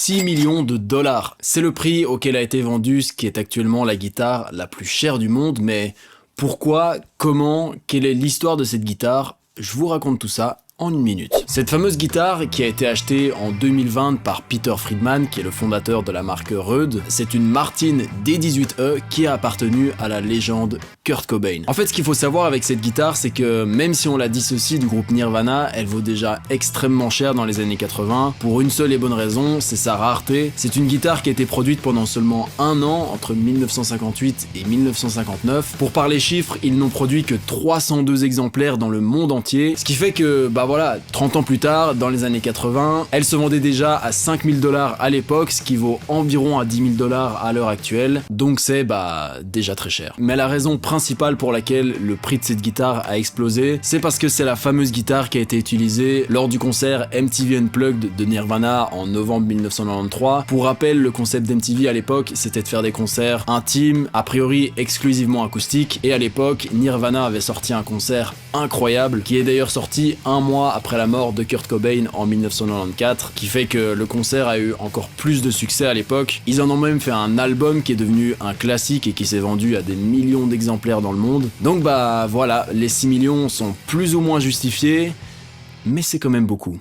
6 millions de dollars. C'est le prix auquel a été vendue ce qui est actuellement la guitare la plus chère du monde, mais pourquoi, comment, quelle est l'histoire de cette guitare? Je vous raconte tout ça en une minute. Cette fameuse guitare qui a été achetée en 2020 par Peter Friedman, qui est le fondateur de la marque Rhodes, c'est une Martin D18E qui a appartenu à la légende Kurt Cobain. En fait, ce qu'il faut savoir avec cette guitare, c'est que même si on la dissocie du groupe Nirvana, elle vaut déjà extrêmement cher dans les années 80, pour une seule et bonne raison, c'est sa rareté. C'est une guitare qui a été produite pendant seulement un an, entre 1958 et 1959. Pour parler chiffres, ils n'ont produit que 302 exemplaires dans le monde entier, ce qui fait que, voilà, 30 ans plus tard, dans les années 80, elle se vendait déjà à 5 000 $ à l'époque, ce qui vaut environ à 10 000 $ à l'heure actuelle, donc c'est déjà très cher. Mais la raison principale pour laquelle le prix de cette guitare a explosé, c'est parce que c'est la fameuse guitare qui a été utilisée lors du concert MTV Unplugged de Nirvana en novembre 1993. Pour rappel, le concept d'MTV à l'époque, c'était de faire des concerts intimes, a priori exclusivement acoustiques, et à l'époque, Nirvana avait sorti un concert incroyable, qui est d'ailleurs sorti un mois après la mort de Kurt Cobain en 1994, qui fait que le concert a eu encore plus de succès à l'époque. Ils en ont même fait un album qui est devenu un classique et qui s'est vendu à des millions d'exemplaires dans le monde. Donc voilà, les 6 millions sont plus ou moins justifiés, mais c'est quand même beaucoup.